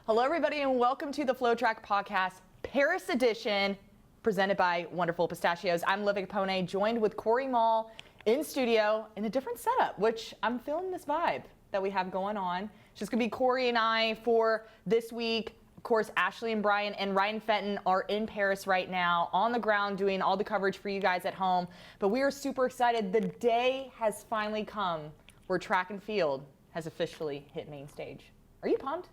Hello, everybody, and welcome to the FloTrack podcast, Paris edition, presented by Wonderful Pistachios. I'm Livy Capone, joined with Corey Mall in studio in a different setup, which I'm feeling this vibe that we have going on. It's just going to be Corey and I for this week. Of course, Ashley and Brian and Ryan Fenton are in Paris right now, on the ground, doing all the coverage for you guys at home. But we are super excited. The day has finally come where track and field has officially hit main stage. Are you pumped?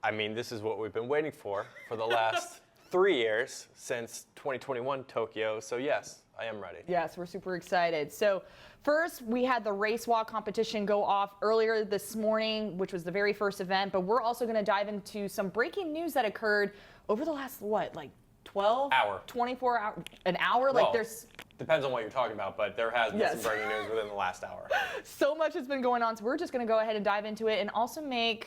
I mean, this is what we've been waiting for the last 3 years since 2021 Tokyo. So yes, I am ready. Yes, we're super excited. So first, we had the race walk competition go off earlier this morning, which was the very first event. But we're also going to dive into some breaking news that occurred over the last, 24 hours, an hour? Well, depends on what you're talking about, but there has been some breaking news within the last hour. So much has been going on, so we're just going to go ahead and dive into it and also kind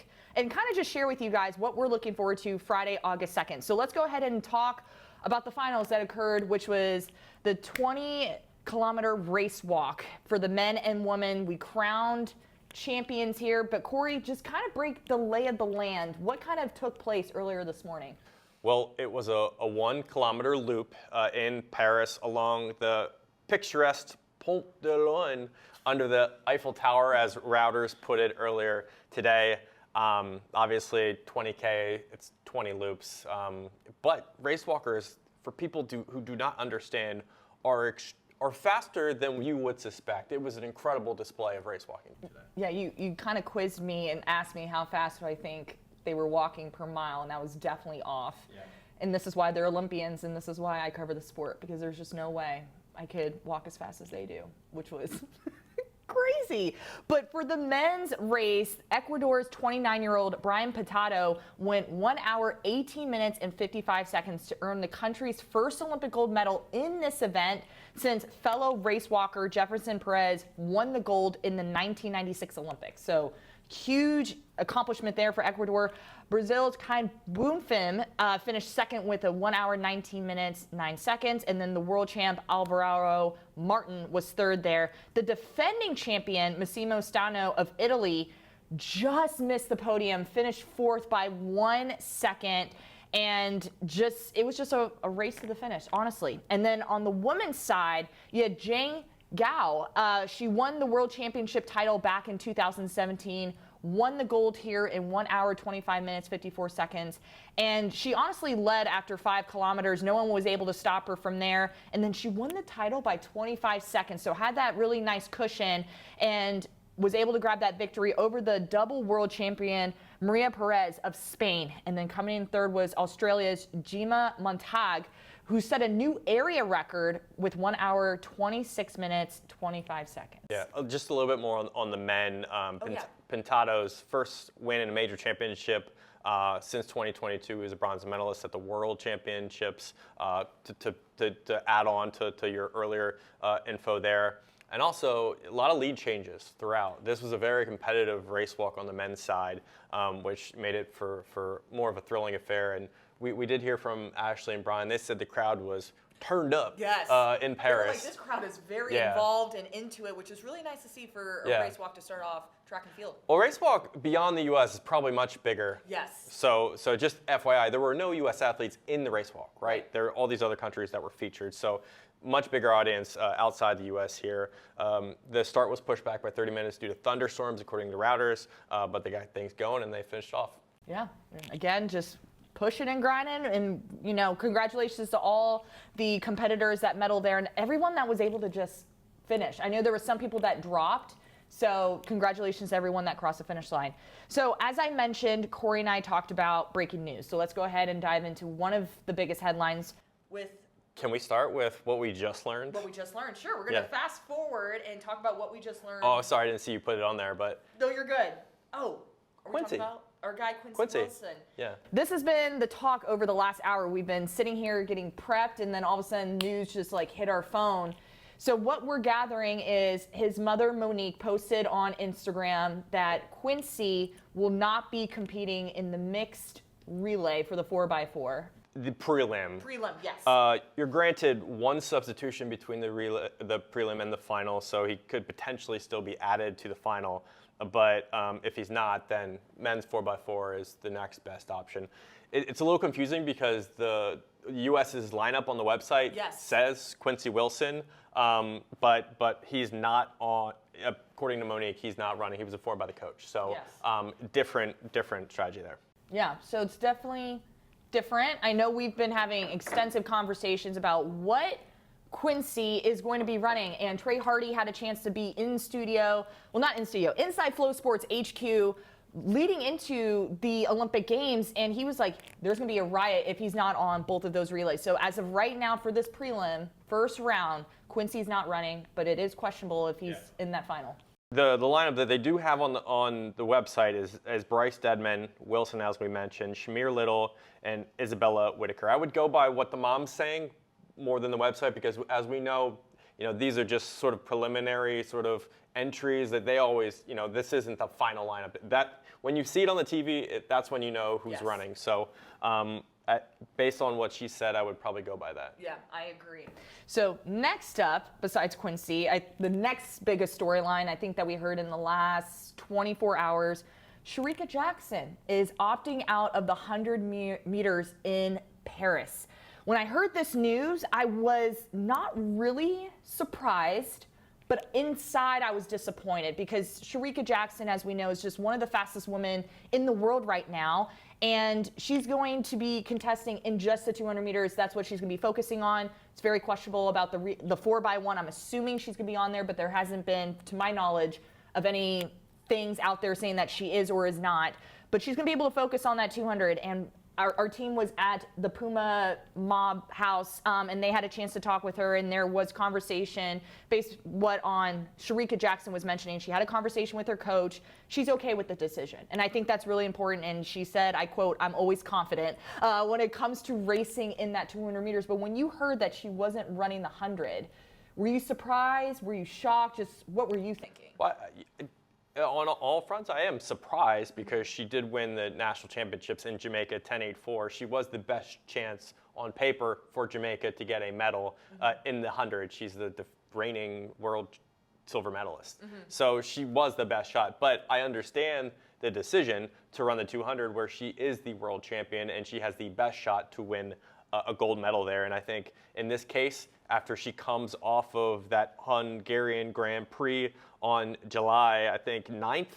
of just share with you guys what we're looking forward to Friday, August 2nd. So let's go ahead and talk about the finals that occurred, which was the 20-kilometer race walk for the men and women. We crowned champions here, but Corey, just kind of break the lay of the land. What kind of took place earlier this morning? Well, it was a 1 kilometer loop in Paris along the picturesque Pont de Lyon under the Eiffel Tower, as routers put it earlier today. Obviously, 20K, it's 20 loops. But race walkers, for people who do not understand, are faster than you would suspect. It was an incredible display of race walking today. Yeah, you kind of quizzed me and asked me how fast I think they were walking per mile, and that was definitely off. Yeah. And this is why they're Olympians, and this is why I cover the sport, because there's just no way I could walk as fast as they do, which was crazy. But for the men's race, Ecuador's 29-year-old Brian Pintado went 1 hour, 18 minutes, and 55 seconds to earn the country's first Olympic gold medal in this event since fellow race walker Jefferson Perez won the gold in the 1996 Olympics. So huge accomplishment there for Ecuador. Brazil's Kai Boomfim finished second with a 1 hour, 19 minutes, 9 seconds. And then the world champ Alvaro Martin was third there. The defending champion Massimo Stano of Italy just missed the podium, finished fourth by 1 second. And it was just a race to the finish, honestly. And then on the women's side, you had Zhang Gao. She won the world championship title back in 2017, won the gold here in 1 hour, 25 minutes, 54 seconds. And she honestly led after 5 kilometers. No one was able to stop her from there. And then she won the title by 25 seconds. So had that really nice cushion and was able to grab that victory over the double world champion Maria Perez of Spain. And then coming in third was Australia's Gemma Montag, who set a new area record with 1 hour, 26 minutes, 25 seconds. Yeah, just a little bit more on the men. Pintado's first win in a major championship since 2022. He was a bronze medalist at the World Championships, to add on to your earlier info there. And also, a lot of lead changes throughout. This was a very competitive race walk on the men's side, which made it for more of a thrilling affair. And we did hear from Ashley and Brian. They said the crowd was turned up in Paris. This crowd is very involved and into it, which is really nice to see for a race walk to start off track and field. Well, race walk beyond the U.S. is probably much bigger. Yes. So just FYI, there were no U.S. athletes in the race walk, right? There are all these other countries that were featured. So much bigger audience outside the U.S. here. The start was pushed back by 30 minutes due to thunderstorms, according to routers, but they got things going and they finished off. Yeah. Again, just pushing and grinding, and congratulations to all the competitors that medaled there and everyone that was able to just finish. I know there were some people that dropped, so congratulations to everyone that crossed the finish line. So as I mentioned, Corey and I talked about breaking news. So let's go ahead and dive into one of the biggest headlines with. Can we start with what we just learned? What we just learned, sure. We're going to fast forward and talk about what we just learned. Oh, sorry, I didn't see you put it on there, but. No, you're good. Oh, are we Quincy. talking about our guy Quincy Wilson? Yeah. This has been the talk over the last hour. We've been sitting here getting prepped, and then all of a sudden news just hit our phone. So what we're gathering is his mother, Monique, posted on Instagram that Quincy will not be competing in the mixed relay for the 4x4. The prelim. Prelim, yes. You're granted one substitution between the prelim and the final, so he could potentially still be added to the final. But if he's not, then men's 4x4 is the next best option. It's a little confusing because the U.S.'s lineup on the website says Quincy Wilson, but he's not on. According to Monique, he's not running. He was informed by the coach. So different strategy there. Yeah, so it's definitely different. I know we've been having extensive conversations about what Quincy is going to be running, and Trey Hardy had a chance to be in studio, well, not in studio, inside Flow Sports HQ leading into the Olympic Games, and he was like, there's going to be a riot if he's not on both of those relays. So as of right now for this prelim, first round, Quincy's not running, but it is questionable if he's in that final. The lineup that they do have on the website is Bryce Deadman, Wilson, as we mentioned, Shamir Little, and Isabella Whitaker. I would go by what the mom's saying more than the website, because as we know, these are just sort of preliminary sort of entries that they always, this isn't the final lineup. That when you see it on the TV, that's when you know who's running. So based on what she said, I would probably go by that. Yeah, I agree. So next up, besides Quincy, the next biggest storyline I think that we heard in the last 24 hours, Shericka Jackson is opting out of the 100 meters in Paris. When I heard this news, I was not really surprised, but inside I was disappointed because Shericka Jackson, as we know, is just one of the fastest women in the world right now. And she's going to be contesting in just the 200 meters. That's what she's going to be focusing on. It's very questionable about the 4x1. I'm assuming she's going to be on there, but there hasn't been, to my knowledge, of any things out there saying that she is or is not. But she's going to be able to focus on that 200. And our team was at the Puma Mob house, and they had a chance to talk with her, and there was conversation based what on Shericka Jackson was mentioning. She had a conversation with her coach. She's okay with the decision, and I think that's really important. And she said, I quote, "I'm always confident when it comes to racing in that 200 meters." But when you heard that she wasn't running the 100, were you surprised? Were you shocked? Just what were you thinking? Well, on all fronts, I am surprised because she did win the national championships in Jamaica 10.84. She was the best chance on paper for Jamaica to get a medal in the 100. She's the reigning world silver medalist. So she was the best shot. But I understand the decision to run the 200 where she is the world champion and she has the best shot to win a gold medal there. And I think in this case, after she comes off of that Hungarian Grand Prix on July, I think 9th,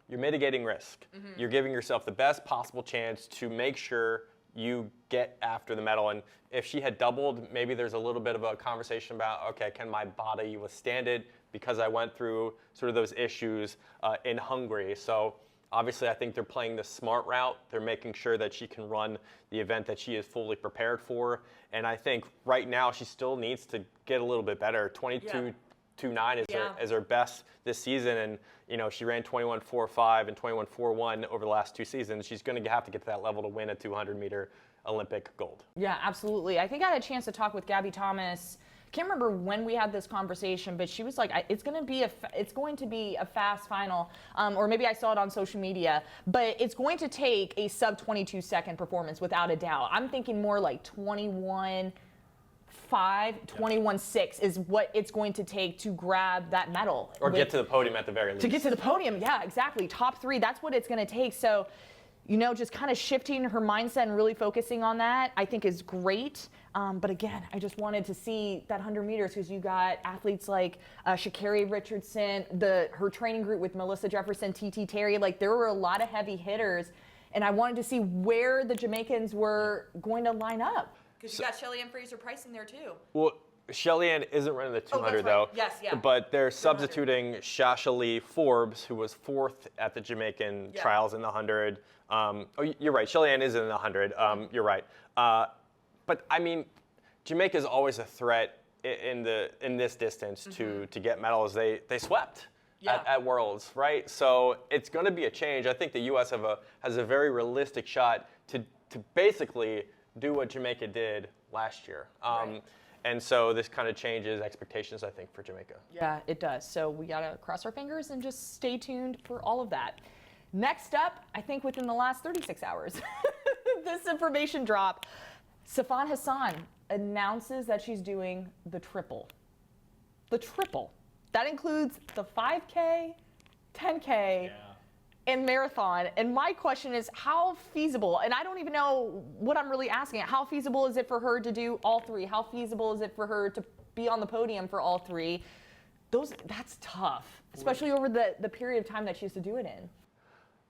you're mitigating risk. You're giving yourself the best possible chance to make sure you get after the medal. And if she had doubled, maybe there's a little bit of a conversation about, okay, can my body withstand it because I went through sort of those issues in Hungary. So obviously, I think they're playing the smart route. They're making sure that she can run the event that she is fully prepared for. And I think right now she still needs to get a little bit better. 22.29 is her best this season. And, she ran 21.45 and 21.41 over the last 2 seasons. She's going to have to get to that level to win a 200-meter Olympic gold. Yeah, absolutely. I think I had a chance to talk with Gabby Thomas. Can't remember when we had this conversation, but she was like, it's going to be a fast final, or maybe I saw it on social media, but it's going to take a sub 22 second performance without a doubt. I'm thinking more like 21.5, 21.6 is what it's going to take to grab that medal. Or get to the podium at the very least. To get to the podium, yeah, exactly. Top 3, that's what it's going to take. So, just kind of shifting her mindset and really focusing on that, I think is great. But again, I just wanted to see that 100 meters because you got athletes like Sha'Carri Richardson, her training group with Melissa Jefferson, TT Terry. Like there were a lot of heavy hitters, and I wanted to see where the Jamaicans were going to line up. Because you got Shelly-Ann Fraser-Price in there too. Well, Shelly-Ann isn't running the 200 though. Yes, yeah. But they're substituting Shasha Lee Forbes, who was 4th at the Jamaican trials in the 100. You're right. Shelly-Ann is in the 100. You're right. But I mean, Jamaica is always a threat in this distance to get medals. They swept at Worlds, right? So it's going to be a change. I think the U.S. has a very realistic shot to basically do what Jamaica did last year. And so this kind of changes expectations, I think, for Jamaica. Yeah, it does. So we got to cross our fingers and just stay tuned for all of that. Next up, I think within the last 36 hours, this information drop. Sifan Hassan announces that she's doing the triple. The triple. That includes the 5K 10K, and marathon. And my question is, how feasible, and I don't even know what I'm really asking, how feasible is it for her to do all three? How feasible is it for her to be on the podium for all three? That's tough, especially over the period of time that she has to do it in.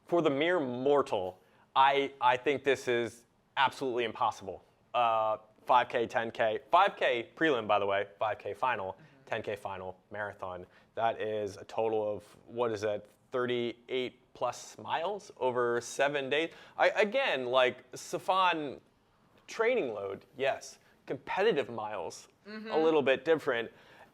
For the mere mortal, I think this is absolutely impossible. 5K, 10K, 5K prelim, by the way, 5K final, 10K final, marathon. That is a total of, what is that, 38 plus miles over 7 days. Again, like Safan, training load, yes. Competitive miles, a little bit different.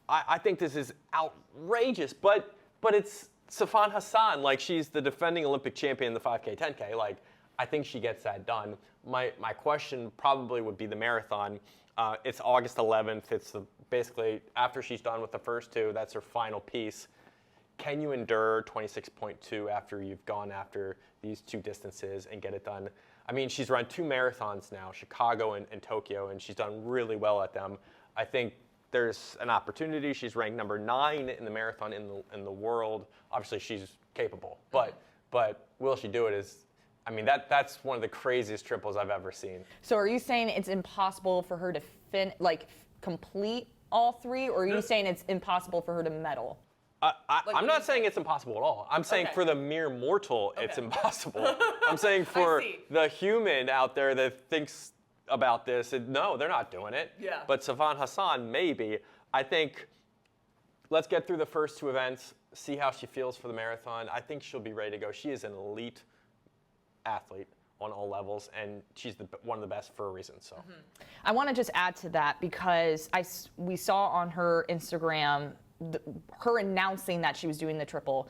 I think this is outrageous, but it's Safan Hassan. Like, she's the defending Olympic champion in the 5K, 10K. Like, I think she gets that done. My question probably would be the marathon. It's August 11th. It's basically after she's done with the first two, that's her final piece. Can you endure 26.2 after you've gone after these two distances and get it done? I mean, she's run 2 marathons now, Chicago and Tokyo, and she's done really well at them. I think there's an opportunity. She's ranked number 9 in the marathon in the world. Obviously, she's capable, but will she do it? I mean, that's one of the craziest triples I've ever seen. So are you saying it's impossible for her to complete all 3, or are you saying it's impossible for her to medal? I'm not saying it's impossible at all. I'm saying for the mere mortal, it's impossible. I'm saying for the human out there that thinks about this, no, they're not doing it. Yeah. But Safan Hassan, maybe. I think let's get through the first 2 events, see how she feels for the marathon. I think she'll be ready to go. She is an elite athlete on all levels, and she's one of the best for a reason. So, I want to just add to that because we saw on her Instagram her announcing that she was doing the triple.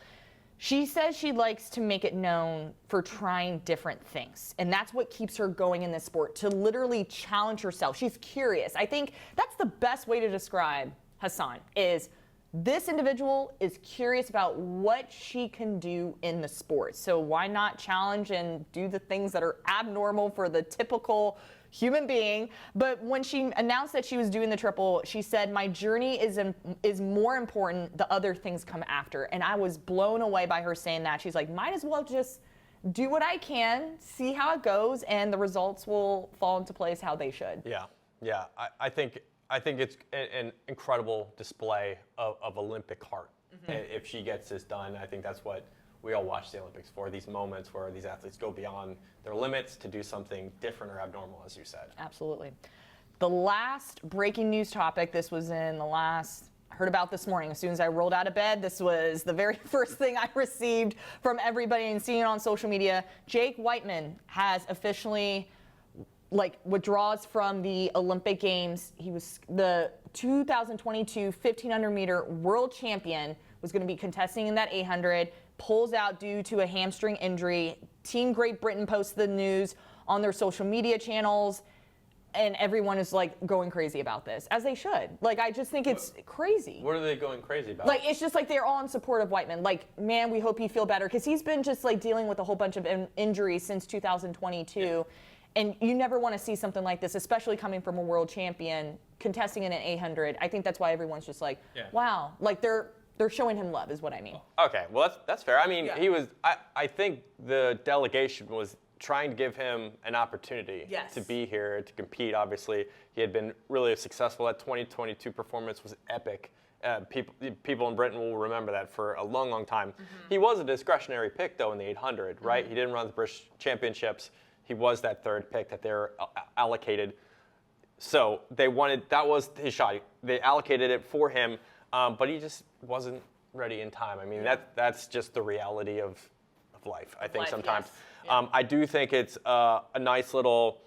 She says she likes to make it known for trying different things, and that's what keeps her going in this sport, to literally challenge herself. She's curious. I think that's the best way to describe Hassan, is this individual is curious about what she can do in the sport. So why not challenge and do the things that are abnormal for the typical human being? But when she announced that she was doing the triple, she said, my journey is more important. The other things come after. And I was blown away by her saying that. She's like, might as well just do what I can, see how it goes, and the results will fall into place how they should. Yeah. I think it's an incredible display of Olympic heart. If she gets this done, I think that's what we all watch the Olympics for, these moments where these athletes go beyond their limits to do something different or abnormal, as you said. Absolutely. The last breaking news topic, this was in the last, heard about this morning. As soon as I rolled out of bed, this was the very first thing I received from everybody and seeing it on social media. Jake Wightman has officially withdraws from the Olympic Games. He was the 2022 1500 meter world champion, was going to be contesting in that 800, pulls out due to a hamstring injury. Team Great Britain posted the news on their social media channels, and everyone is going crazy about this, as they should. I just think it's crazy. What are they going crazy about? It's just they're all in support of Wightman. man, we hope you feel better, because he's been just dealing with a whole bunch of injuries since 2022. Yeah. And you never want to see something like this, especially coming from a world champion contesting in an 800. I think that's why everyone's just wow, they're showing him love, is what I mean. Okay, well that's fair. I mean, he was. I think the delegation was trying to give him an opportunity to be here to compete. Obviously, he had been really successful. That 2022 performance was epic. People in Britain will remember that for a long, long time. He was a discretionary pick though in the 800, right? He didn't run the British Championships. He was that 3rd pick that they were allocated. So that was his shot. They allocated it for him, but he just wasn't ready in time. I mean, that's just the reality of life, I think, sometimes. Yes. I do think it's a nice little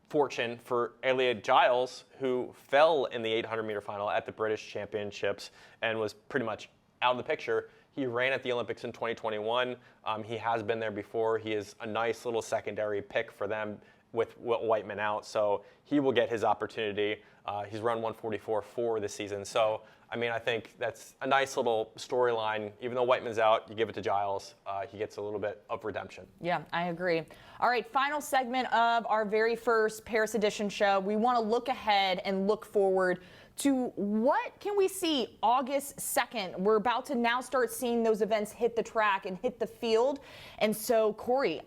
fortune for Elliot Giles, who fell in the 800-meter final at the British Championships and was pretty much out of the picture. He ran at the Olympics in 2021. He has been there before. He is a nice little secondary pick for them with Wightman out. So he will get his opportunity. He's run 144 this season. So, I mean, I think that's a nice little storyline. Even though Wightman's out, you give it to Giles. He gets a little bit of redemption. Yeah, I agree. All right, final segment of our very first Paris Edition show. We want to look ahead and look forward to what can we see August 2nd. We're about to now start seeing those events hit the track and hit the field. And so, Corey,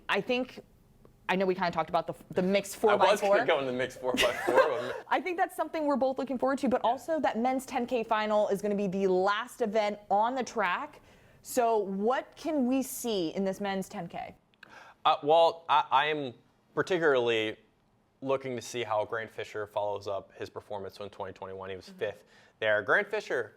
I know we kind of talked about the mixed 4x4. I was going to go in the mixed 4x4. I think that's something we're both looking forward to, but also that men's 10K final is going to be the last event on the track. So what can we see in this men's 10K? Well, I am particularly looking to see how Grant Fisher follows up his performance in 2021. He was fifth there. Grant Fisher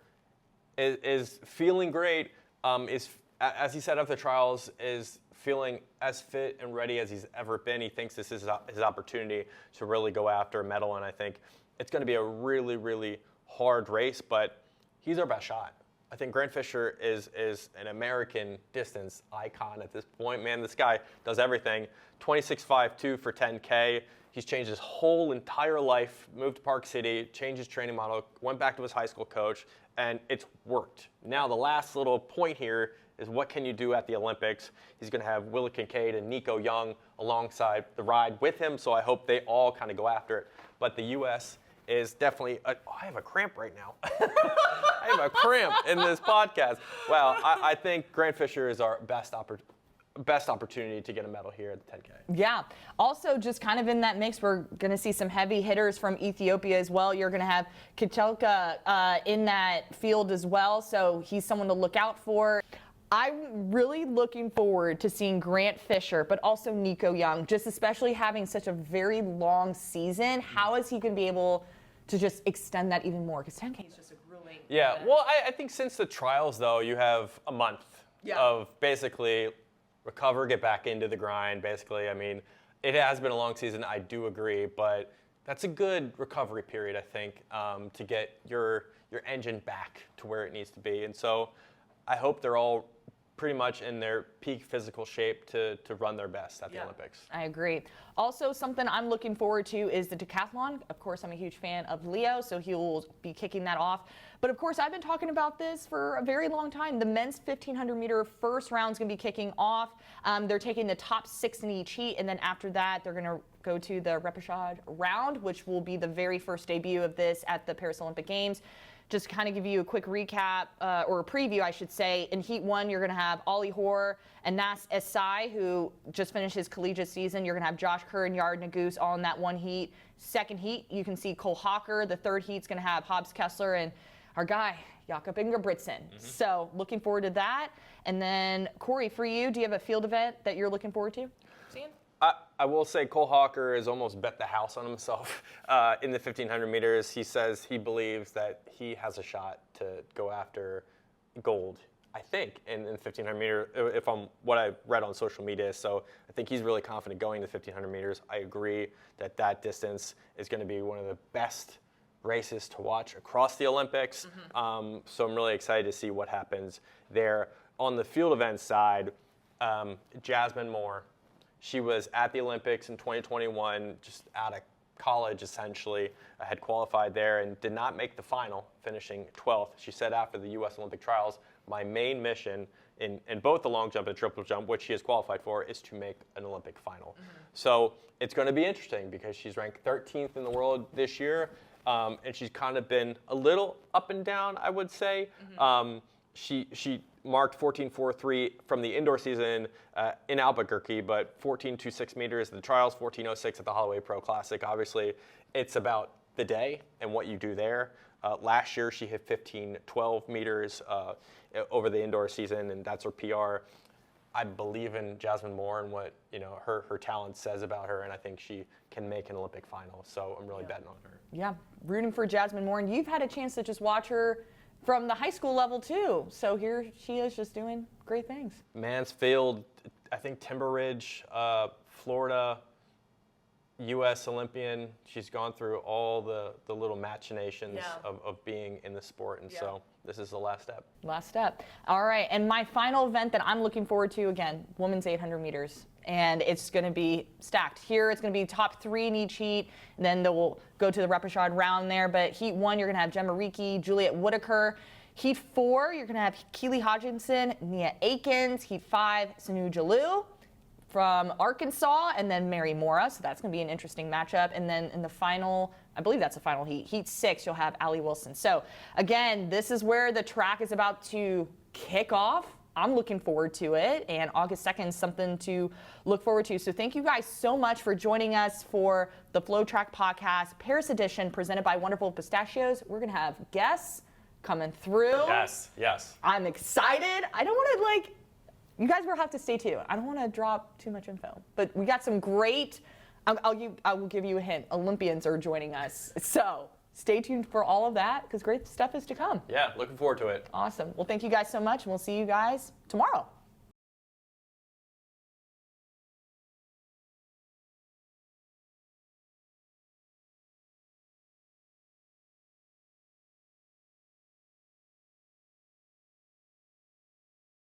is feeling great, as he said after the trials, is feeling as fit and ready as he's ever been. He thinks this is his opportunity to really go after a medal, and I think it's going to be a really, really hard race, but he's our best shot. I think Grant Fisher is an American distance icon at this point. Man, this guy does everything. 26.52 for 10K. He's changed his whole entire life, moved to Park City, changed his training model, went back to his high school coach, and it's worked. Now the last little point here is what can you do at the Olympics? He's going to have Willie Kincaid and Nico Young alongside the ride with him, so I hope they all kind of go after it. But the U.S. is definitely I have a cramp right now. I have a cramp in this podcast. Well, I think Grant Fisher is our best opportunity to get a medal here at the 10K. Yeah. Also, just kind of in that mix, we're going to see some heavy hitters from Ethiopia as well. You're going to have Kichelka in that field as well, so he's someone to look out for. I'm really looking forward to seeing Grant Fisher, but also Nico Young, just especially having such a very long season. How is he going to be able to just extend that even more? Because 10K is just a grueling. Yeah, well, I think since the trials, though, you have a month of basically recover, get back into the grind, basically. I mean, it has been a long season, I do agree, but that's a good recovery period, I think, to get your engine back to where it needs to be. And so I hope they're all pretty much in their peak physical shape to run their best at the Olympics. I agree. Also, something I'm looking forward to is the decathlon. Of course, I'm a huge fan of Leo, so he will be kicking that off. But of course, I've been talking about this for a very long time. The men's 1,500 meter first round is going to be kicking off. They're taking the top 6 in each heat, and then after that, they're going to go to the repechage round, which will be the very first debut of this at the Paris Olympic Games. Just to kind of give you a quick recap, or a preview, I should say. In Heat 1, you're going to have Ollie Hoare and Nas Esai, who just finished his collegiate season. You're going to have Josh Kerr and Yard Naguse all in that one heat. Second heat, you can see Cole Hawker. The third heat's going to have Hobbs Kessler and our guy, Jakob Ingebrigtsen. So looking forward to that. And then, Corey, for you, do you have a field event that you're looking forward to seeing? I will say Cole Hawker has almost bet the house on himself in the 1,500 meters. He says he believes that he has a shot to go after gold, I think, in the 1,500 meter, if I'm what I read on social media. So I think he's really confident going to 1,500 meters. I agree that distance is going to be one of the best races to watch across the Olympics. So I'm really excited to see what happens there. On the field event side, Jasmine Moore. She was at the Olympics in 2021, just out of college essentially, had qualified there and did not make the final, finishing 12th. She said after the U.S. Olympic trials, my main mission in both the long jump and triple jump, which she has qualified for, is to make an Olympic final. So it's going to be interesting because she's ranked 13th in the world this year, and she's kind of been a little up and down, I would say. She marked 14.43 from the indoor season in Albuquerque, but 14.26 meters at the trials, 14.06 at the Holloway Pro Classic. Obviously, it's about the day and what you do there. Last year, she hit 15.12 meters over the indoor season, and that's her PR. I believe in Jasmine Moore and what her talent says about her, and I think she can make an Olympic final. So I'm really betting on her. Yeah, rooting for Jasmine Moore, and you've had a chance to just watch her from the high school level too. So here she is just doing great things. Mansfield, I think Timber Ridge, Florida, U.S. Olympian. She's gone through all the little machinations of being in the sport. And so this is the last step. Last step. All right. And my final event that I'm looking forward to, again, women's 800 meters. And it's going to be stacked. Here, it's going to be top 3 in each heat. And then they'll go to the repechage round there. But heat 1, you're going to have Gemma Reekie, Juliet Whitaker. Heat 4, you're going to have Keely Hodgkinson, Nia Akins. Heat 5, Sanu Jalou from Arkansas, and then Mary Mora. So that's going to be an interesting matchup. And then in the final, I believe that's the final heat, heat 6, you'll have Allie Wilson. So again, this is where the track is about to kick off. I'm looking forward to it, and August 2nd is something to look forward to. So thank you guys so much for joining us for the FloTrack podcast, Paris edition, presented by Wonderful Pistachios. We're going to have guests coming through. Yes. I'm excited. I don't want to, you guys will have to stay tuned. I don't want to drop too much info, but we got some great, I will give you a hint, Olympians are joining us. So stay tuned for all of that, because great stuff is to come. Yeah, looking forward to it. Awesome. Well, thank you guys so much, and we'll see you guys tomorrow.